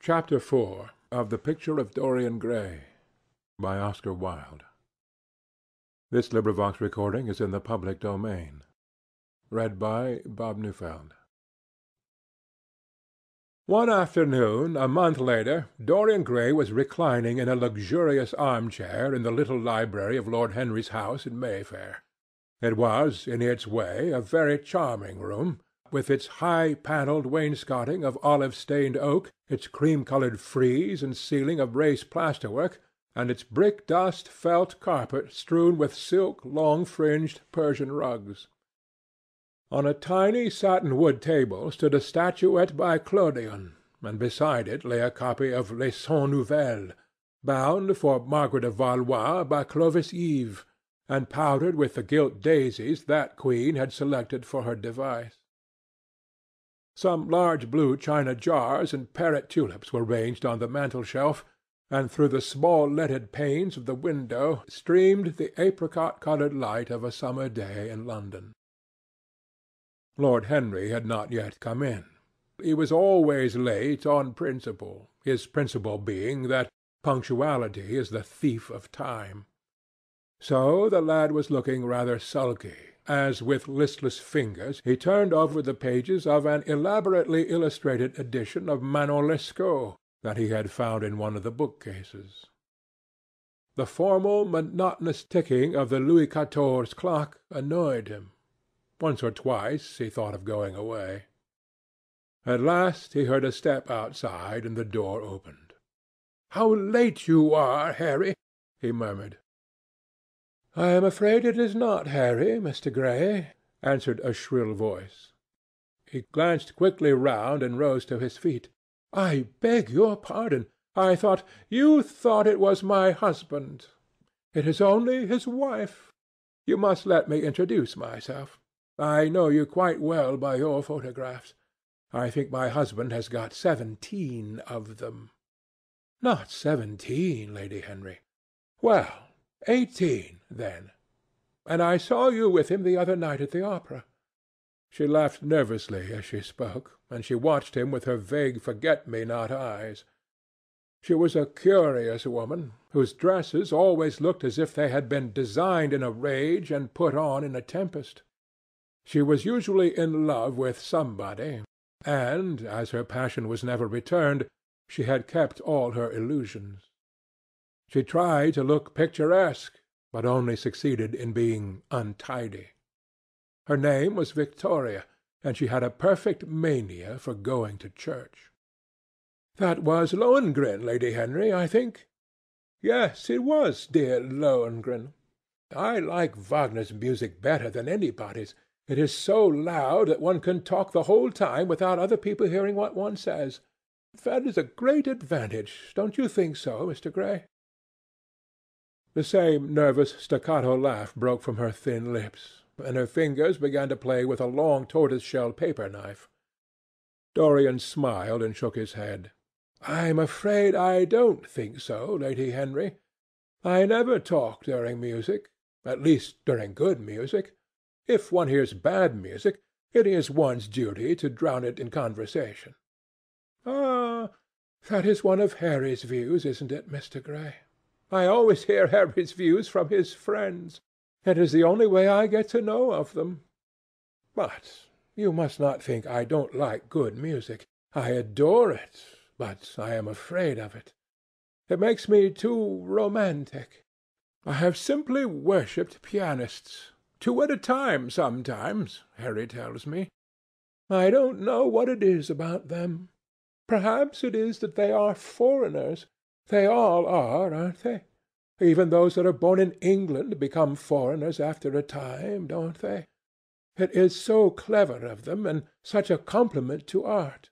Chapter 4 of The Picture of Dorian Gray by Oscar Wilde. This recording is in the public domain. Read by Bob Neufeld. One afternoon, a month later, Dorian Gray was reclining in a luxurious armchair in the little library of Lord Henry's house in Mayfair. It was, in its way, a very charming room, with its high-panelled wainscoting of olive-stained oak, its cream-coloured frieze and ceiling of race plasterwork, and its brick-dust felt carpet strewn with silk long-fringed Persian rugs. On a tiny satin-wood table stood a statuette by Clodion, and beside it lay a copy of Les Cent Nouvelles, bound for Margaret of Valois by Clovis Eve, and powdered with the gilt daisies that queen had selected for her device. Some large blue china jars and parrot tulips were ranged on the mantel-shelf, and through the small leaded panes of the window streamed the apricot-coloured light of a summer day in London. Lord Henry had not yet come in. He was always late on principle, his principle being that punctuality is the thief of time. So the lad was looking rather sulky, as with listless fingers he turned over the pages of an elaborately illustrated edition of Manon Lescaut that he had found in one of the bookcases. The formal, monotonous ticking of the Louis XIV clock annoyed him. Once or twice he thought of going away. At last he heard a step outside, and the door opened. "How late you are, Harry!" he murmured. "I am afraid it is not Harry, Mr. Gray," answered a shrill voice. He glanced quickly round and rose to his feet. "I beg your pardon. You thought it was my husband. It is only his wife. You must let me introduce myself. I know you quite well by your photographs. I think my husband has got 17 of them." "Not 17, Lady Henry." "Well, 18, then. And I saw you with him the other night at the opera." She laughed nervously as she spoke, and she watched him with her vague forget-me-not eyes. She was a curious woman, whose dresses always looked as if they had been designed in a rage and put on in a tempest. She was usually in love with somebody, and, as her passion was never returned, she had kept all her illusions. She tried to look picturesque, but only succeeded in being untidy. Her name was Victoria, and she had a perfect mania for going to church. "That was Lohengrin, Lady Henry, I think?" "Yes, it was dear Lohengrin. I like Wagner's music better than anybody's. It is so loud that one can talk the whole time without other people hearing what one says. That is a great advantage, don't you think so, Mr. Gray?" The same nervous staccato laugh broke from her thin lips, and her fingers began to play with a long tortoise-shell paper-knife. Dorian smiled and shook his head. "I'm afraid I don't think so, Lady Henry. I never talk during music, at least during good music. If one hears bad music, it is one's duty to drown it in conversation." "Ah, that is one of Harry's views, isn't it, Mr. Gray? I always hear Harry's views from his friends. It is the only way I get to know of them. But you must not think I don't like good music. I adore it, but I am afraid of it. It makes me too romantic. I have simply worshipped pianists. 2 at a time sometimes, Harry tells me. I don't know what it is about them. Perhaps it is that they are foreigners. They all are, aren't they? Even those that are born in England become foreigners after a time, don't they? It is so clever of them, and such a compliment to art.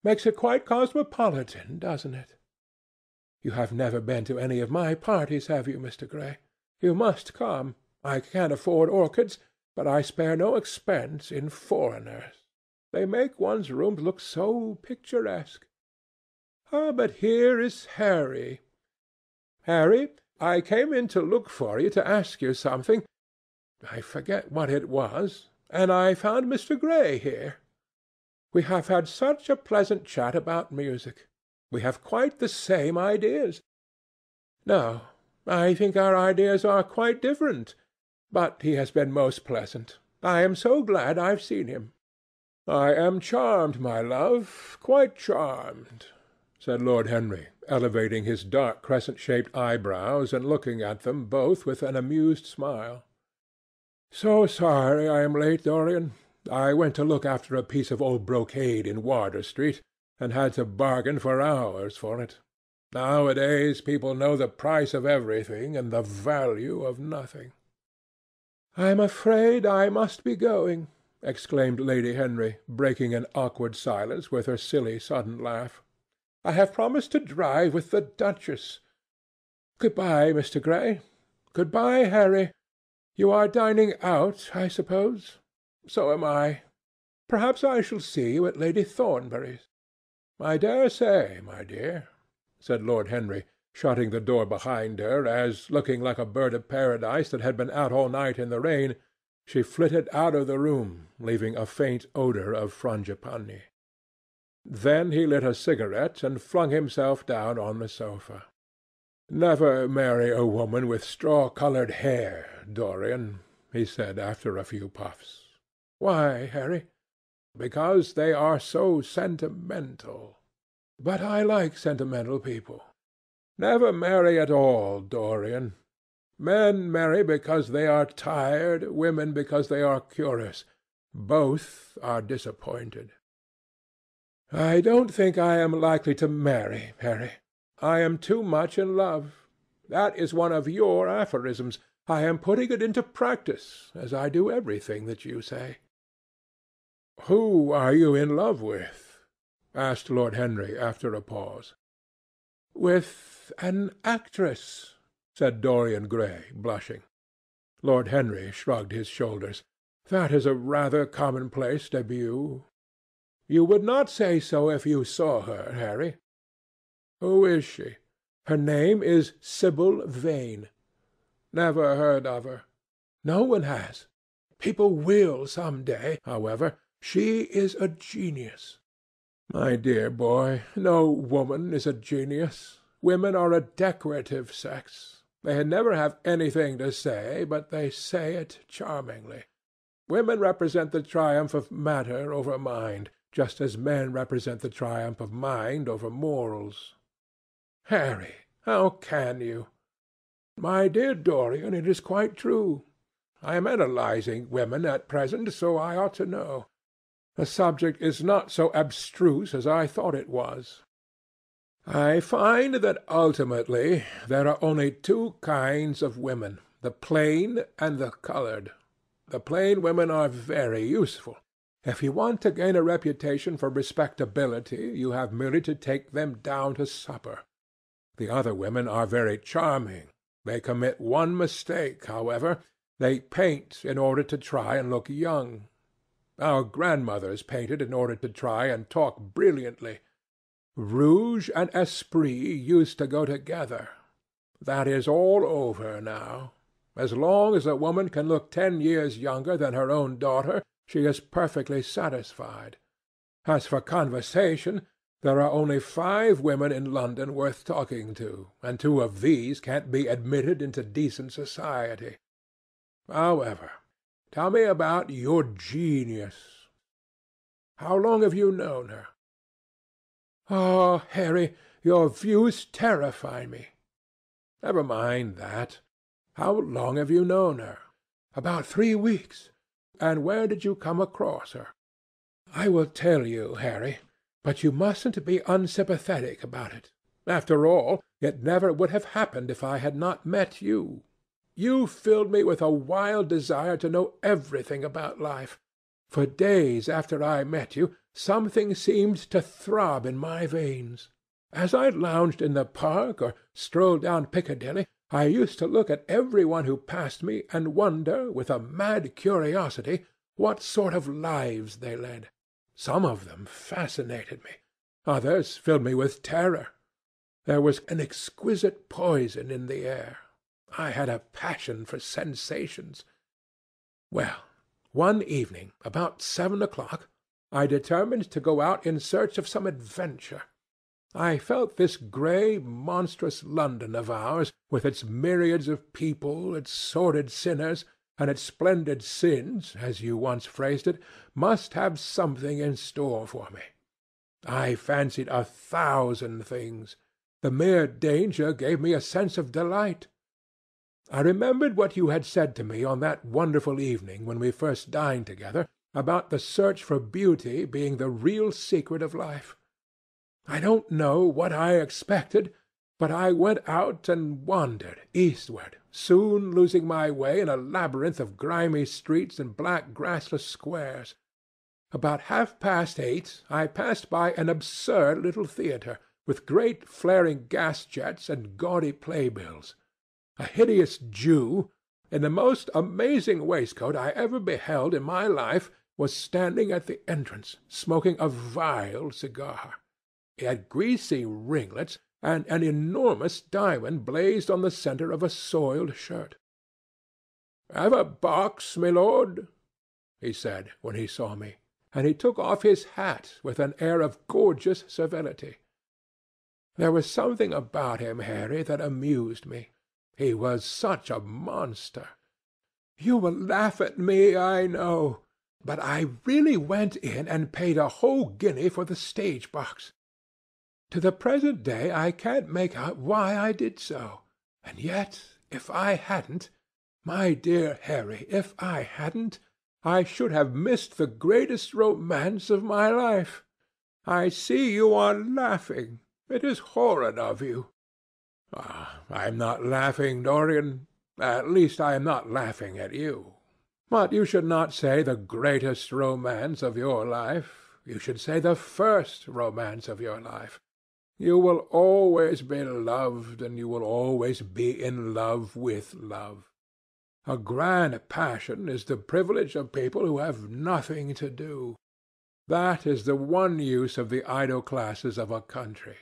Makes it quite cosmopolitan, doesn't it? You have never been to any of my parties, have you, Mr. Gray? You must come. I can't afford orchids, but I spare no expense in foreigners. They make one's rooms look so picturesque. Ah, but here is Harry. Harry, I came in to look for you to ask you something. I forget what it was, and I found Mr. Gray here. We have had such a pleasant chat about music. We have quite the same ideas. No, I think our ideas are quite different. But he has been most pleasant. I am so glad I've seen him." "I am charmed, my love, quite charmed," said Lord Henry, elevating his dark crescent-shaped eyebrows and looking at them both with an amused smile. "So sorry I am late, Dorian. I went to look after a piece of old brocade in Wardour Street, and had to bargain for hours for it. Nowadays people know the price of everything and the value of nothing." "I'm afraid I must be going," exclaimed Lady Henry, breaking an awkward silence with her silly sudden laugh. "I have promised to drive with the Duchess. Good-bye, Mr. Gray. Good-bye, Harry. You are dining out, I suppose? So am I. Perhaps I shall see you at Lady Thornbury's." "I dare say, my dear," said Lord Henry, shutting the door behind her as, looking like a bird of paradise that had been out all night in the rain, she flitted out of the room, leaving a faint odour of frangipani. Then he lit a cigarette and flung himself down on the sofa. "Never marry a woman with straw-coloured hair, Dorian," he said after a few puffs. "Why, Harry?" "Because they are so sentimental." "But I like sentimental people." "Never marry at all, Dorian. Men marry because they are tired, women because they are curious. Both are disappointed." "I don't think I am likely to marry, Harry. I am too much in love. That is one of your aphorisms. I am putting it into practice, as I do everything that you say." "Who are you in love with?" asked Lord Henry after a pause. "With an actress," said Dorian Gray, blushing. Lord Henry shrugged his shoulders. "That is a rather commonplace début." "You would not say so if you saw her, Harry." "Who is she?" "Her name is Sibyl Vane." "Never heard of her." "No one has. People will some day, however. She is a genius." "My dear boy, no woman is a genius. Women are a decorative sex. They never have anything to say, but they say it charmingly. Women represent the triumph of matter over mind, just as men represent the triumph of mind over morals." "Harry, how can you?" "My dear Dorian, it is quite true. I am analyzing women at present, so I ought to know. The subject is not so abstruse as I thought it was. I find that ultimately there are only two kinds of women, the plain and the coloured. The plain women are very useful. If you want to gain a reputation for respectability, you have merely to take them down to supper. The other women are very charming. They commit one mistake, however. They paint in order to try and look young. Our grandmothers painted in order to try and talk brilliantly. Rouge and esprit used to go together. That is all over now. As long as a woman can look 10 years younger than her own daughter, she is perfectly satisfied. As for conversation, there are only 5 women in London worth talking to, and 2 of these can't be admitted into decent society. However, tell me about your genius. How long have you known her?" "Oh, Harry, your views terrify me." "Never mind that. How long have you known her?" "About 3 weeks." "And where did you come across her?" "I will tell you, Harry, but you mustn't be unsympathetic about it. After all, it never would have happened if I had not met you. You filled me with a wild desire to know everything about life. For days after I met you, something seemed to throb in my veins. As I lounged in the park or strolled down Piccadilly, I used to look at every one who passed me and wonder, with a mad curiosity, what sort of lives they led. Some of them fascinated me. Others filled me with terror. There was an exquisite poison in the air. I had a passion for sensations. Well, one evening, about 7 o'clock, I determined to go out in search of some adventure. I felt this grey, monstrous London of ours, with its myriads of people, its sordid sinners, and its splendid sins, as you once phrased it, must have something in store for me. I fancied 1,000 things. The mere danger gave me a sense of delight. I remembered what you had said to me on that wonderful evening when we first dined together, about the search for beauty being the real secret of life. I don't know what I expected, but I went out and wandered eastward, soon losing my way in a labyrinth of grimy streets and black grassless squares. About 8:30 I passed by an absurd little theatre, with great flaring gas-jets and gaudy playbills. A hideous Jew, in the most amazing waistcoat I ever beheld in my life, was standing at the entrance, smoking a vile cigar. He had greasy ringlets, and an enormous diamond blazed on the centre of a soiled shirt. "Have a box, my lord?" he said, when he saw me, and he took off his hat with an air of gorgeous civility. There was something about him, Harry, that amused me. He was such a monster. You will laugh at me, I know, but I really went in and paid a whole guinea for the stage-box. To the present day I can't make out why I did so, and yet if I hadn't, my dear Harry, if I hadn't, I should have missed the greatest romance of my life. I see you are laughing. It is horrid of you." "I am not laughing, Dorian. At least I am not laughing at you. But you should not say the greatest romance of your life. You should say the first romance of your life. You will always be loved, and you will always be in love with love. A grand passion is the privilege of people who have nothing to do. That is the one use of the idle classes of a country.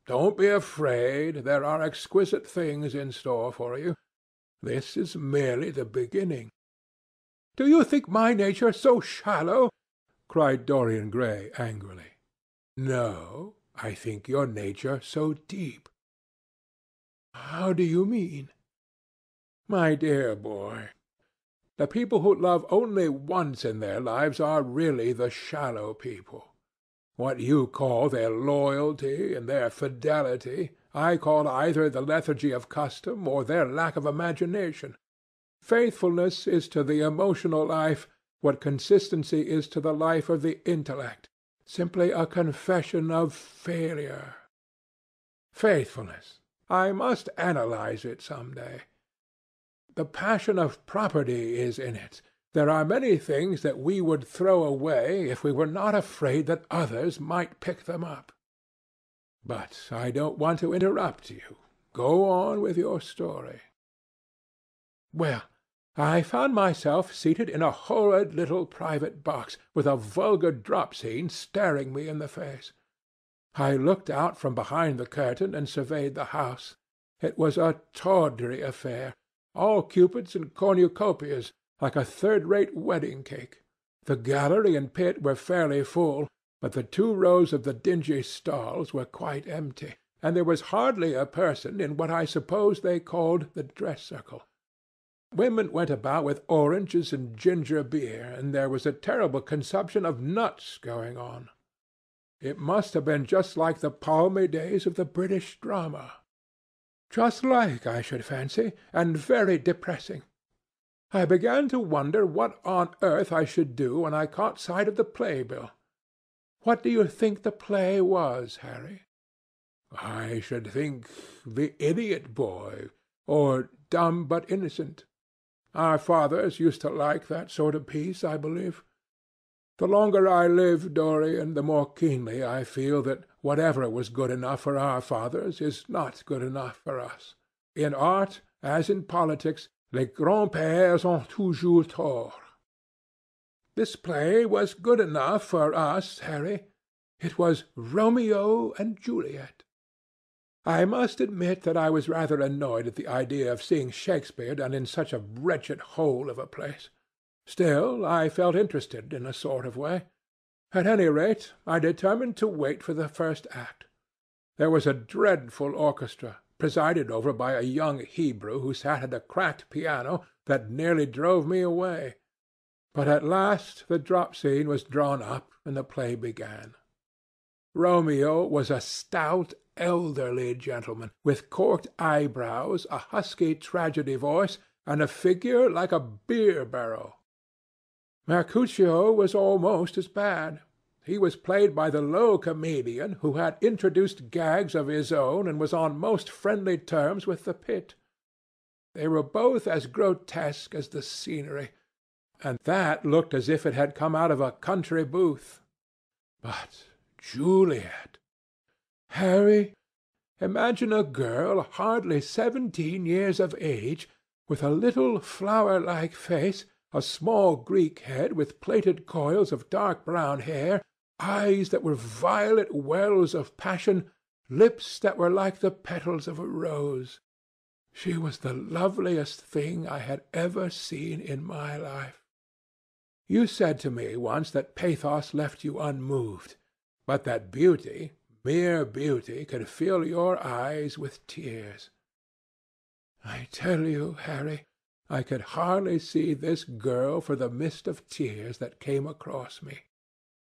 Don't be afraid. There are exquisite things in store for you. This is merely the beginning." "Do you think my nature so shallow?" cried Dorian Gray angrily. "No, I think your nature so deep." "How do you mean?" "My dear boy, the people who love only once in their lives are really the shallow people. What you call their loyalty and their fidelity, I call either the lethargy of custom or their lack of imagination. Faithfulness is to the emotional life what consistency is to the life of the intellect, simply a confession of failure. Faithfulness. I must analyze it some day. The passion of property is in it. There are many things that we would throw away if we were not afraid that others might pick them up. But I don't want to interrupt you. Go on with your story." "Well, I found myself seated in a horrid little private box, with a vulgar drop scene staring me in the face. I looked out from behind the curtain and surveyed the house. It was a tawdry affair, all cupids and cornucopias, like a third-rate wedding-cake. The gallery and pit were fairly full, but the 2 rows of the dingy stalls were quite empty, and there was hardly a person in what I suppose they called the dress-circle. Women went about with oranges and ginger beer, and there was a terrible consumption of nuts going on. It must have been just like the palmy days of the British drama. Just like, I should fancy, and very depressing. I began to wonder what on earth I should do when I caught sight of the playbill. What do you think the play was, Harry?" "I should think The Idiot Boy, or Dumb but Innocent. Our fathers used to like that sort of piece, I believe. The longer I live, Dorian, the more keenly I feel that whatever was good enough for our fathers is not good enough for us. In art, as in politics, les grands-pères ont toujours tort. This play was good enough for us, Harry. It was Romeo and Juliet. I must admit that I was rather annoyed at the idea of seeing Shakespeare done in such a wretched hole of a place. Still, I felt interested in a sort of way. At any rate, I determined to wait for the first act. There was a dreadful orchestra, presided over by a young Hebrew who sat at a cracked piano that nearly drove me away. But at last the drop scene was drawn up, and the play began. Romeo was a stout, elderly gentleman, with corked eyebrows, a husky tragedy voice, and a figure like a beer-barrel. Mercutio was almost as bad. He was played by the low comedian who had introduced gags of his own and was on most friendly terms with the pit. They were both as grotesque as the scenery, and that looked as if it had come out of a country booth. But Juliet! Harry, imagine a girl hardly 17 years of age, with a little flower-like face, a small Greek head with plaited coils of dark brown hair, eyes that were violet wells of passion, lips that were like the petals of a rose. She was the loveliest thing I had ever seen in my life. You said to me once that pathos left you unmoved, but that beauty, mere beauty, could fill your eyes with tears. I tell you, Harry, I could hardly see this girl for the mist of tears that came across me.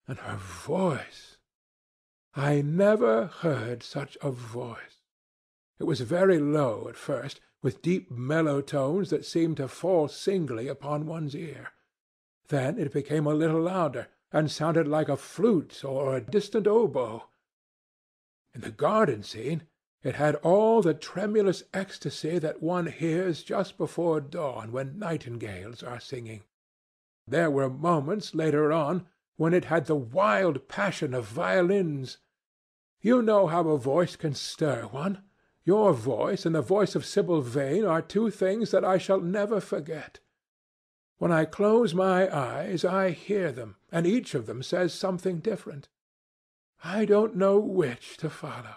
And her voice! I never heard such a voice. It was very low at first, with deep mellow tones that seemed to fall singly upon one's ear. Then it became a little louder, and sounded like a flute or a distant oboe. In the garden scene it had all the tremulous ecstasy that one hears just before dawn when nightingales are singing. There were moments later on when it had the wild passion of violins. You know how a voice can stir one. Your voice and the voice of Sibyl Vane are two things that I shall never forget. When I close my eyes I hear them, and each of them says something different. I don't know which to follow.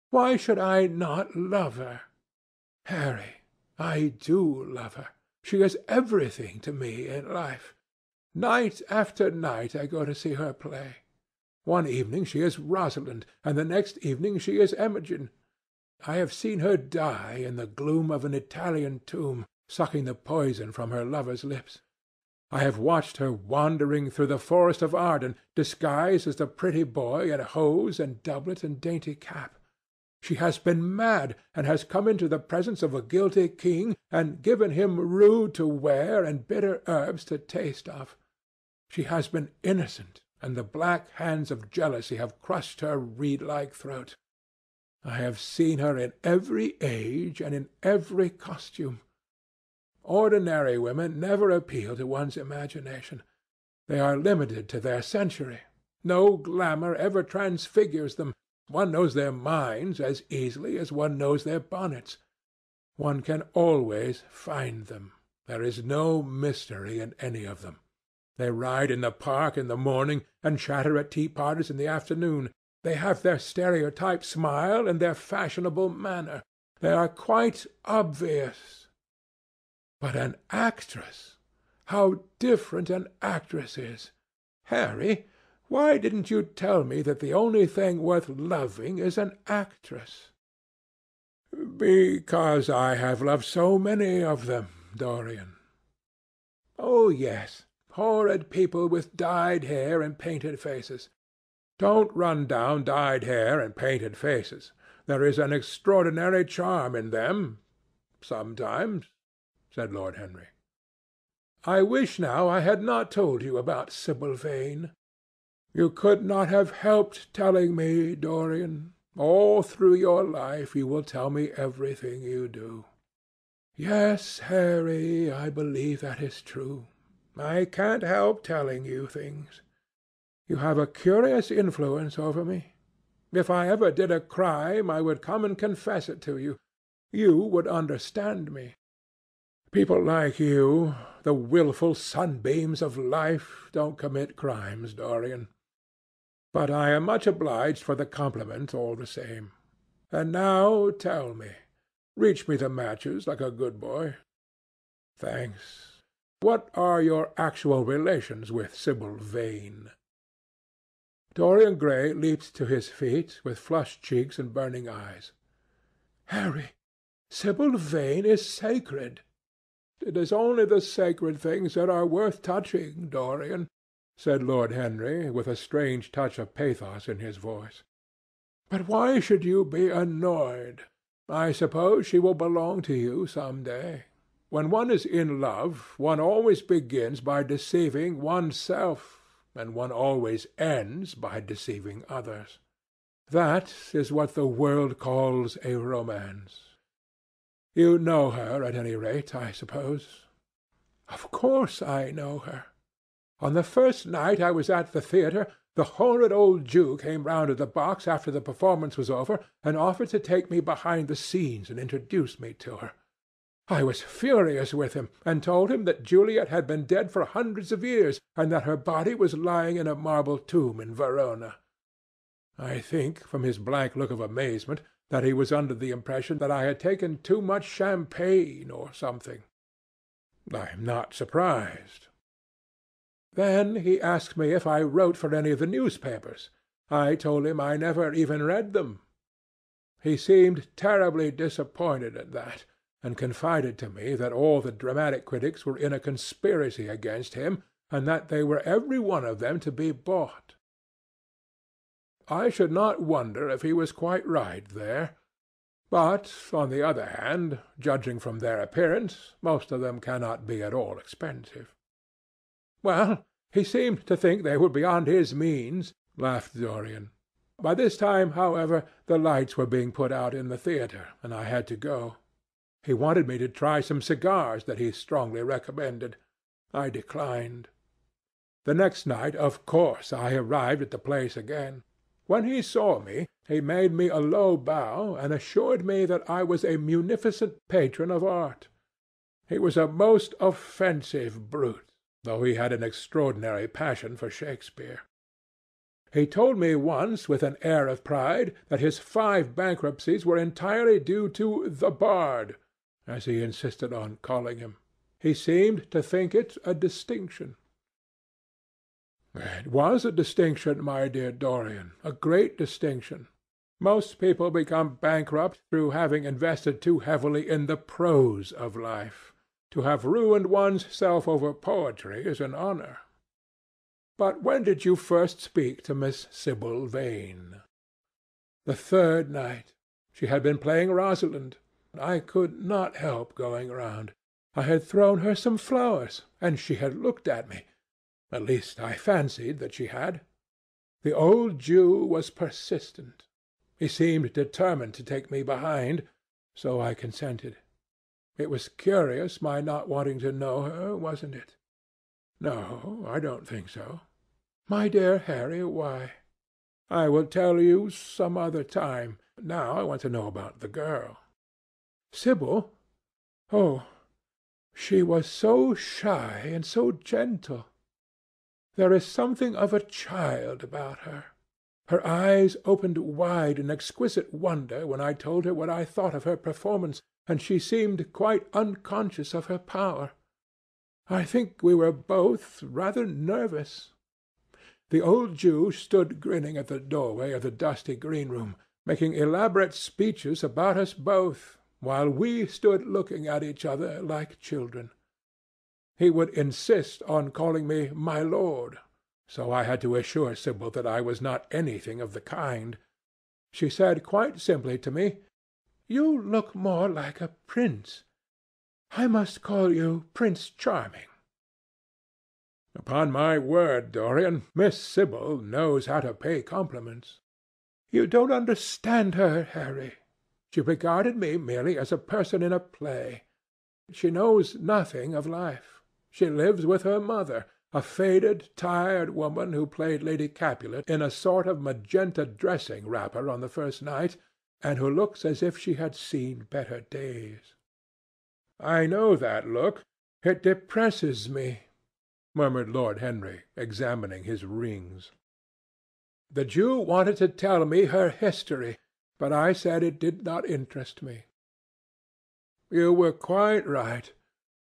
Why should I not love her? Harry, I do love her. She is everything to me in life. Night after night I go to see her play. One evening she is Rosalind, and the next evening she is Imogen. I have seen her die in the gloom of an Italian tomb, sucking the poison from her lover's lips. I have watched her wandering through the forest of Arden, disguised as the pretty boy in hose and doublet and dainty cap. She has been mad, and has come into the presence of a guilty king, and given him rue to wear and bitter herbs to taste of. She has been innocent, and the black hands of jealousy have crushed her reed-like throat. I have seen her in every age and in every costume. Ordinary women never appeal to one's imagination. They are limited to their century. No glamour ever transfigures them. One knows their minds as easily as one knows their bonnets. One can always find them. There is no mystery in any of them. They ride in the park in the morning, and chatter at tea-parties in the afternoon. They have their stereotyped smile and their fashionable manner. They are quite obvious. But an actress! How different an actress is! Harry, why didn't you tell me that the only thing worth loving is an actress? Because I have loved so many of them, Dorian. Oh, yes, horrid people with dyed hair and painted faces. Don't run down dyed hair and painted faces. There is an extraordinary charm in them, sometimes, said Lord Henry. I wish now I had not told you about Sibyl Vane. You could not have helped telling me, Dorian. All through your life you will tell me everything you do. Yes, Harry, I believe that is true. I can't help telling you things. You have a curious influence over me. If I ever did a crime, I would come and confess it to you. You would understand me. People like you, the wilful sunbeams of life, don't commit crimes, Dorian. But I am much obliged for the compliment all the same. And now tell me. Reach me the matches like a good boy. Thanks. What are your actual relations with Sibyl Vane? Dorian Gray leaped to his feet, with flushed cheeks and burning eyes. "Harry, Sibyl Vane is sacred." "It is only the sacred things that are worth touching, Dorian," said Lord Henry, with a strange touch of pathos in his voice. "But why should you be annoyed? I suppose she will belong to you some day. When one is in love, one always begins by deceiving oneself, and one always ends by deceiving others. That is what the world calls a romance. You know her, at any rate, I suppose?" "Of course I know her. On the first night I was at the theatre, the horrid old Jew came round to the box after the performance was over, and offered to take me behind the scenes and introduce me to her. I was furious with him, and told him that Juliet had been dead for hundreds of years, and that her body was lying in a marble tomb in Verona. I think, from his blank look of amazement, that he was under the impression that I had taken too much champagne or something. I am not surprised. Then he asked me if I wrote for any of the newspapers. I told him I never even read them. He seemed terribly disappointed at that, and confided to me that all the dramatic critics were in a conspiracy against him, and that they were every one of them to be bought. I should not wonder if he was quite right there. But, on the other hand, judging from their appearance, most of them cannot be at all expensive." "Well, he seemed to think they were beyond his means," laughed Dorian. "By this time, however, the lights were being put out in the theatre, and I had to go. He wanted me to try some cigars that he strongly recommended. I declined. The next night, of course, I arrived at the place again. When he saw me, he made me a low bow, and assured me that I was a munificent patron of art. He was a most offensive brute, though he had an extraordinary passion for Shakespeare. He told me once, with an air of pride, that his 5 bankruptcies were entirely due to the Bard, as he insisted on calling him. He seemed to think it a distinction." "It was a distinction, my dear Dorian, a great distinction. Most people become bankrupt through having invested too heavily in the prose of life. To have ruined one's self over poetry is an honor. But when did you first speak to Miss Sibyl Vane?" "The 3rd night. She had been playing Rosalind. I could not help going round. I had thrown her some flowers, and she had looked at me. At least, I fancied that she had. The old Jew was persistent. He seemed determined to take me behind, so I consented. It was curious my not wanting to know her, wasn't it?" "No, I don't think so." "My dear Harry, why?" "I will tell you some other time. Now I want to know about the girl." "Sibyl? Oh, she was so shy and so gentle. There is something of a child about her. Her eyes opened wide in exquisite wonder when I told her what I thought of her performance, and she seemed quite unconscious of her power. I think we were both rather nervous. The old Jew stood grinning at the doorway of the dusty green-room, making elaborate speeches about us both, while we stood looking at each other like children. He would insist on calling me my lord, so I had to assure Sibyl that I was not anything of the kind. She said quite simply to me, 'You look more like a prince. I must call you Prince Charming.'" "Upon my word, Dorian, Miss Sibyl knows how to pay compliments." "You don't understand her, Harry. She regarded me merely as a person in a play. She knows nothing of life. She lives with her mother, a faded, tired woman who played Lady Capulet in a sort of magenta dressing-wrapper on the first night, and who looks as if she had seen better days." "I know that look. It depresses me," murmured Lord Henry, examining his rings. "The Jew wanted to tell me her history, but I said it did not interest me." "You were quite right.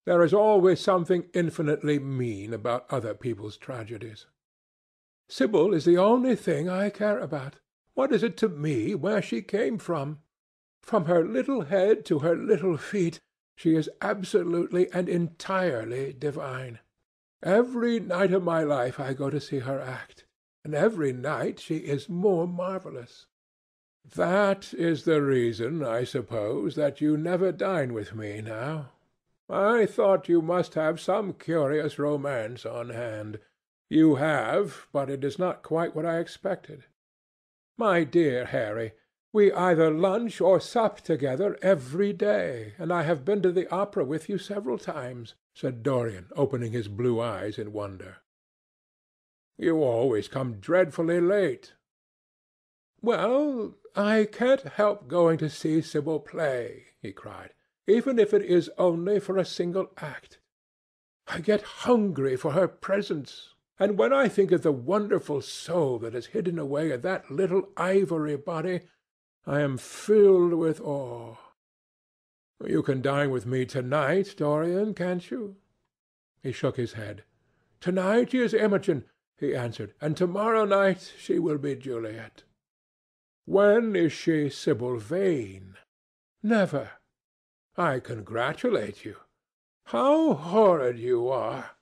There is always something infinitely mean about other people's tragedies." Sibyl is the only thing I care about. What is it to me where she came from? From her little head to her little feet, she is absolutely and entirely divine. Every night of my life I go to see her act, and every night she is more marvellous. That is the reason, I suppose, that you never dine with me now. I thought you must have some curious romance on hand. You have, but it is not quite what I expected. My dear Harry, we either lunch or sup together every day, and I have been to the opera with you several times," said Dorian, opening his blue eyes in wonder. "You always come dreadfully late." "Well, I can't help going to see Sibyl play," he cried, "even if it is only for a single act. I get hungry for her presence, and when I think of the wonderful soul that is hidden away in that little ivory body, I am filled with awe. You can dine with me to-night, Dorian, can't you?" He shook his head. "To-night she is Imogen," he answered, "and to-morrow night she will be Juliet." "When is she Sibyl Vane?" "Never." "I congratulate you." "How horrid you are!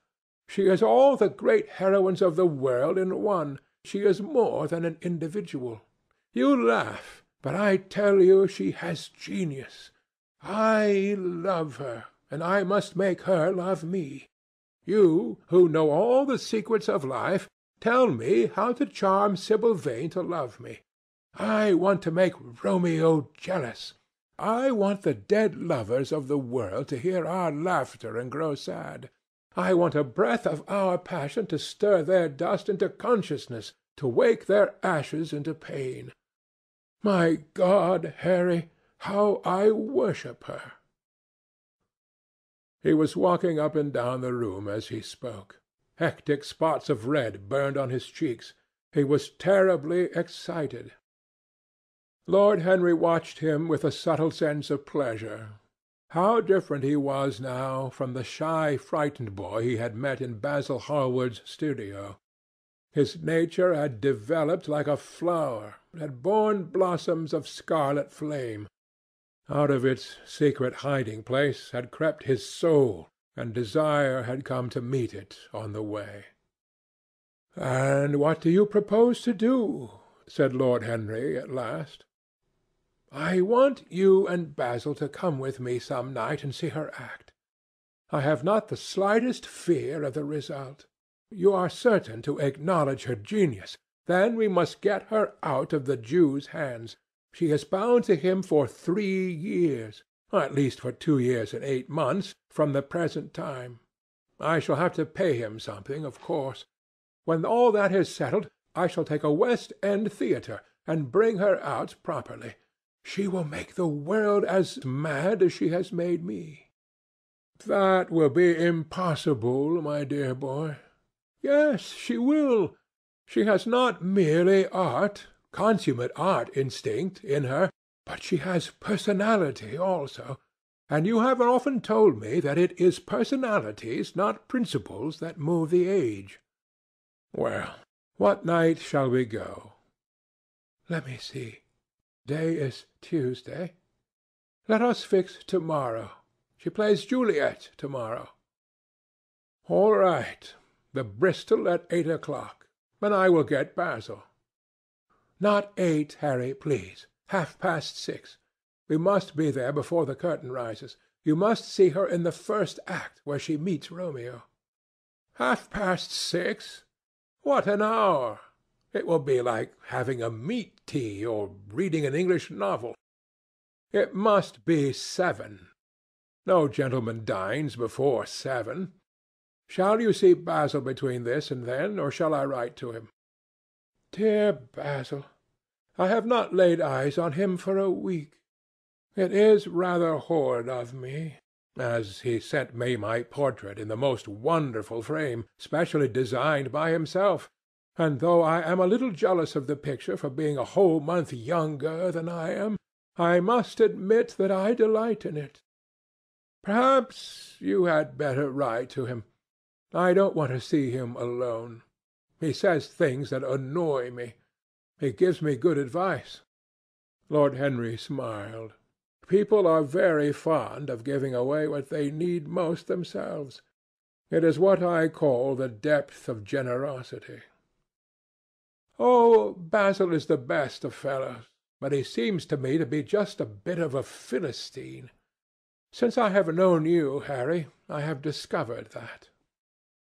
She is all the great heroines of the world in one. She is more than an individual. You laugh, but I tell you she has genius. I love her, and I must make her love me. You, who know all the secrets of life, tell me how to charm Sibyl Vane to love me. I want to make Romeo jealous. I want the dead lovers of the world to hear our laughter and grow sad. I want a breath of our passion to stir their dust into consciousness, to wake their ashes into pain. My God, Harry, how I worship her!" He was walking up and down the room as he spoke. Hectic spots of red burned on his cheeks. He was terribly excited. Lord Henry watched him with a subtle sense of pleasure. How different he was now from the shy, frightened boy he had met in Basil Hallward's studio. His nature had developed like a flower, had borne blossoms of scarlet flame. Out of its secret hiding-place had crept his soul, and desire had come to meet it on the way. "And what do you propose to do?" said Lord Henry at last. "I want you and Basil to come with me some night and see her act. I have not the slightest fear of the result. You are certain to acknowledge her genius. Then we must get her out of the Jew's hands. She is bound to him for 3 years, at least for 2 years and 8 months, from the present time. I shall have to pay him something, of course. When all that is settled, I shall take a West End theatre, and bring her out properly. She will make the world as mad as she has made me." "That will be impossible, my dear boy." "Yes, she will. She has not merely consummate art instinct, in her, but she has personality also. And you have often told me that it is personalities, not principles, that move the age. Well, what night shall we go?" "Let me see. Day is Tuesday. Let us fix to-morrow. She plays Juliet to-morrow." "All right. The Bristol at 8 o'clock. And I will get Basil." "Not 8, Harry, please. 6:30. We must be there before the curtain rises. You must see her in the first act, where she meets Romeo." 6:30? What an hour! It will be like having a meat tea or reading an English novel. It must be 7. No gentleman dines before 7. Shall you see Basil between this and then, or shall I write to him?" "Dear Basil! I have not laid eyes on him for a week. It is rather horrid of me, as he sent me my portrait in the most wonderful frame, specially designed by himself, and though I am a little jealous of the picture for being a whole month younger than I am, I must admit that I delight in it. Perhaps you had better write to him. I don't want to see him alone. He says things that annoy me. He gives me good advice." Lord Henry smiled. "People are very fond of giving away what they need most themselves. It is what I call the depth of generosity." "Oh, Basil is the best of fellows, but he seems to me to be just a bit of a Philistine. Since I have known you, Harry, I have discovered that.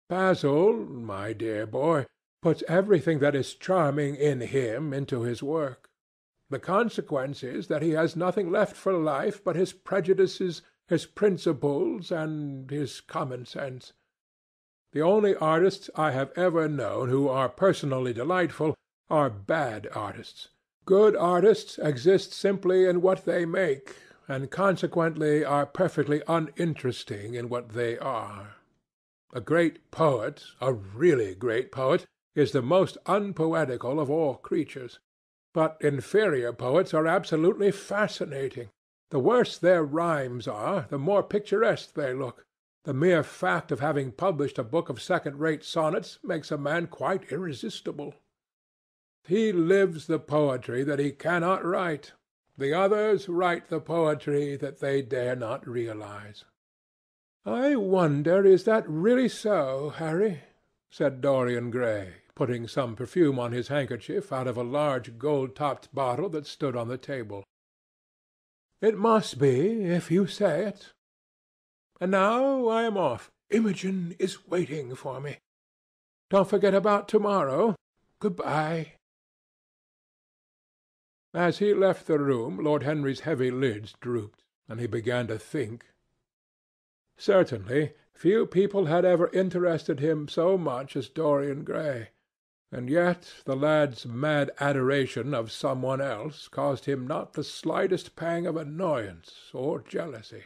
Basil, my dear boy, puts everything that is charming in him into his work. The consequence is that he has nothing left for life but his prejudices, his principles, and his common sense. The only artists I have ever known who are personally delightful are bad artists. Good artists exist simply in what they make, and consequently are perfectly uninteresting in what they are. A great poet, a really great poet, is the most unpoetical of all creatures. But inferior poets are absolutely fascinating. The worse their rhymes are, the more picturesque they look. The mere fact of having published a book of second-rate sonnets makes a man quite irresistible. He lives the poetry that he cannot write. The others write the poetry that they dare not realize." "I wonder is that really so, Harry?" said Dorian Gray, putting some perfume on his handkerchief out of a large gold-topped bottle that stood on the table. "It must be, if you say it. And now I am off. Imogen is waiting for me. Don't forget about tomorrow. Good-bye." As he left the room, Lord Henry's heavy lids drooped, and he began to think. Certainly, few people had ever interested him so much as Dorian Gray, and yet the lad's mad adoration of some one else caused him not the slightest pang of annoyance or jealousy.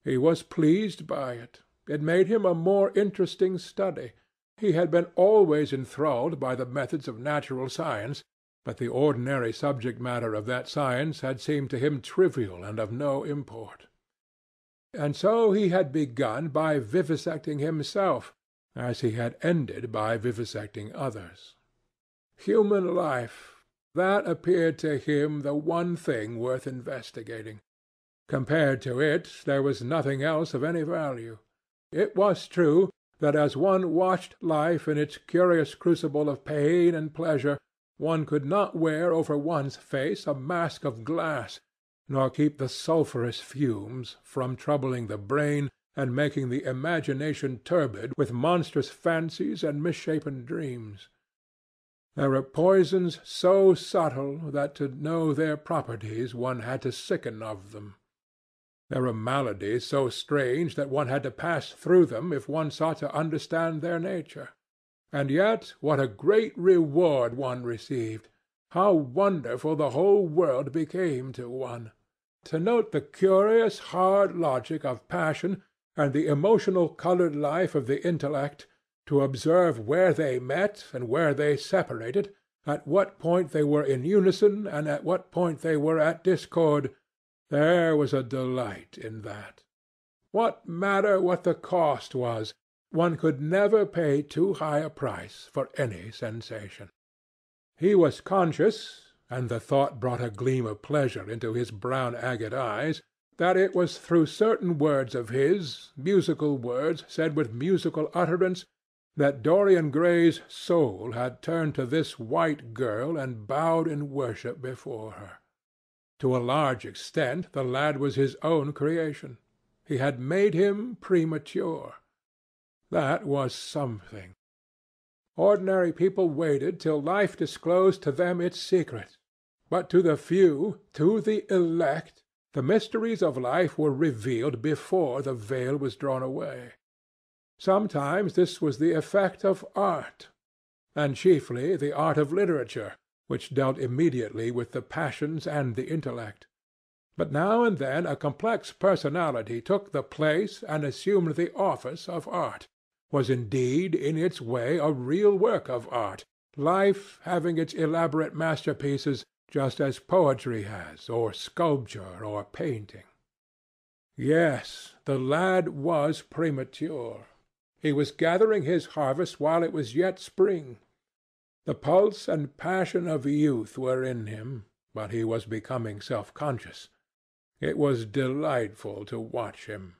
He was pleased by it. It made him a more interesting study. He had been always enthralled by the methods of natural science, but the ordinary subject matter of that science had seemed to him trivial and of no import. And so he had begun by vivisecting himself, as he had ended by vivisecting others. Human life, that appeared to him the one thing worth investigating. Compared to it, there was nothing else of any value. It was true that as one watched life in its curious crucible of pain and pleasure, one could not wear over one's face a mask of glass, nor keep the sulphurous fumes from troubling the brain and making the imagination turbid with monstrous fancies and misshapen dreams. There are poisons so subtle that to know their properties one had to sicken of them. There are maladies so strange that one had to pass through them if one sought to understand their nature. And yet what a great reward one received! How wonderful the whole world became to one! To note the curious hard logic of passion and the emotional coloured life of the intellect, to observe where they met and where they separated, at what point they were in unison and at what point they were at discord, there was a delight in that. What matter what the cost was? One could never pay too high a price for any sensation. He was conscious, and the thought brought a gleam of pleasure into his brown agate eyes, that it was through certain words of his, musical words said with musical utterance, that Dorian Gray's soul had turned to this white girl and bowed in worship before her. To a large extent the lad was his own creation. He had made him premature. That was something. Ordinary people waited till life disclosed to them its secrets. But to the few, to the elect, the mysteries of life were revealed before the veil was drawn away. Sometimes this was the effect of art, and chiefly the art of literature, which dealt immediately with the passions and the intellect. But now and then a complex personality took the place and assumed the office of art, was indeed in its way a real work of art, life having its elaborate masterpieces just as poetry has, or sculpture, or painting. Yes, the lad was premature. He was gathering his harvest while it was yet spring. The pulse and passion of youth were in him, but he was becoming self-conscious. It was delightful to watch him.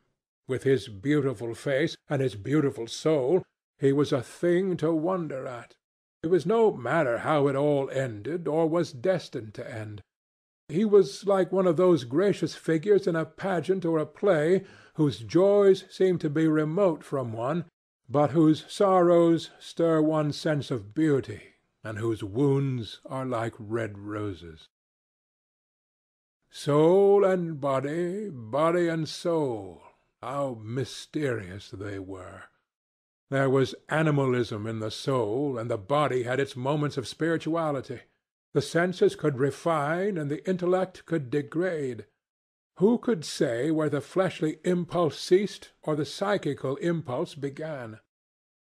With his beautiful face and his beautiful soul, he was a thing to wonder at. It was no matter how it all ended, or was destined to end. He was like one of those gracious figures in a pageant or a play whose joys seem to be remote from one, but whose sorrows stir one's sense of beauty, and whose wounds are like red roses. Soul and body, body and soul, how mysterious they were! There was animalism in the soul, and the body had its moments of spirituality. The senses could refine, and the intellect could degrade. Who could say where the fleshly impulse ceased or the psychical impulse began?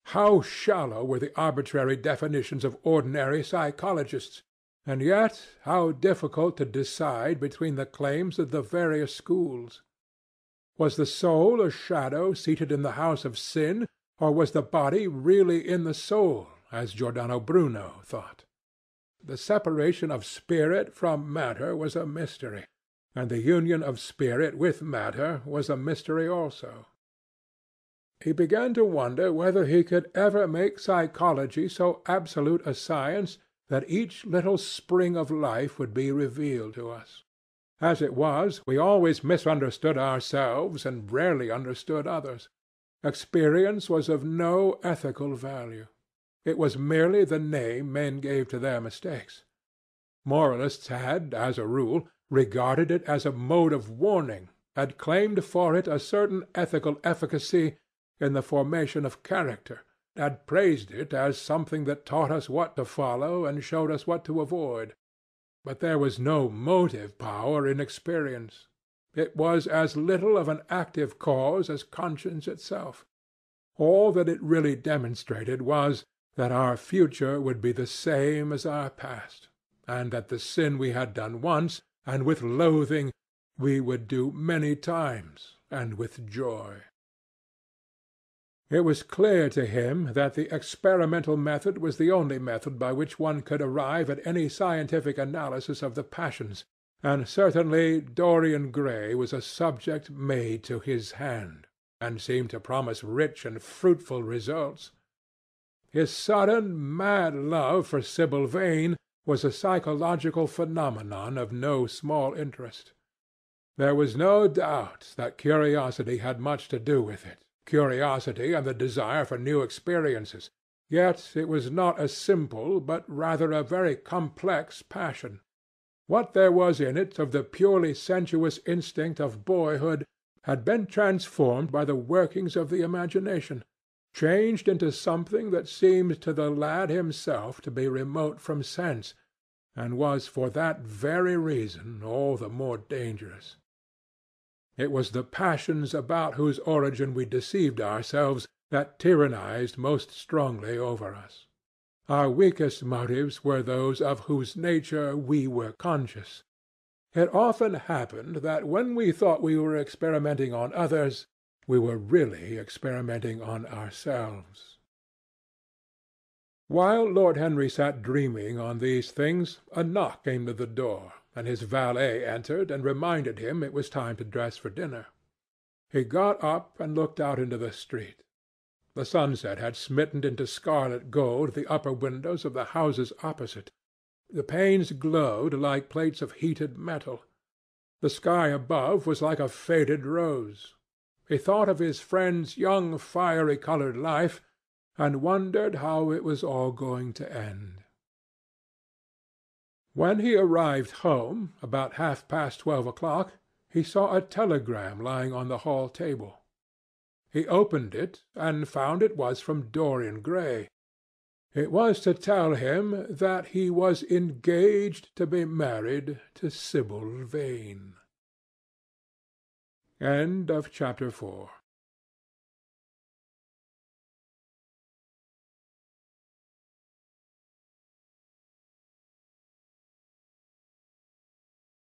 How shallow were the arbitrary definitions of ordinary psychologists, and yet how difficult to decide between the claims of the various schools! Was the soul a shadow seated in the house of sin, or was the body really in the soul, as Giordano Bruno thought? The separation of spirit from matter was a mystery, and the union of spirit with matter was a mystery also. He began to wonder whether he could ever make psychology so absolute a science that each little spring of life would be revealed to us. As it was, we always misunderstood ourselves and rarely understood others. Experience was of no ethical value. It was merely the name men gave to their mistakes. Moralists had, as a rule, regarded it as a mode of warning, had claimed for it a certain ethical efficacy in the formation of character, had praised it as something that taught us what to follow and showed us what to avoid. But there was no motive power in experience. It was as little of an active cause as conscience itself. All that it really demonstrated was that our future would be the same as our past, and that the sin we had done once, and with loathing, we would do many times, and with joy. It was clear to him that the experimental method was the only method by which one could arrive at any scientific analysis of the passions, and certainly Dorian Gray was a subject made to his hand, and seemed to promise rich and fruitful results. His sudden, mad love for Sibyl Vane was a psychological phenomenon of no small interest. There was no doubt that curiosity had much to do with it, curiosity and the desire for new experiences, yet it was not a simple, but rather a very complex passion. What there was in it of the purely sensuous instinct of boyhood had been transformed by the workings of the imagination, changed into something that seemed to the lad himself to be remote from sense, and was for that very reason all the more dangerous. It was the passions about whose origin we deceived ourselves that tyrannized most strongly over us. Our weakest motives were those of whose nature we were conscious. It often happened that when we thought we were experimenting on others, we were really experimenting on ourselves. While Lord Henry sat dreaming on these things, a knock came to the door, and his valet entered and reminded him it was time to dress for dinner. He got up and looked out into the street. The sunset had smitten into scarlet gold the upper windows of the houses opposite. The panes glowed like plates of heated metal. The sky above was like a faded rose. He thought of his friend's young fiery-coloured life, and wondered how it was all going to end. When he arrived home, about 12:30, he saw a telegram lying on the hall table. He opened it, and found it was from Dorian Gray. It was to tell him that he was engaged to be married to Sibyl Vane. End of chapter 4.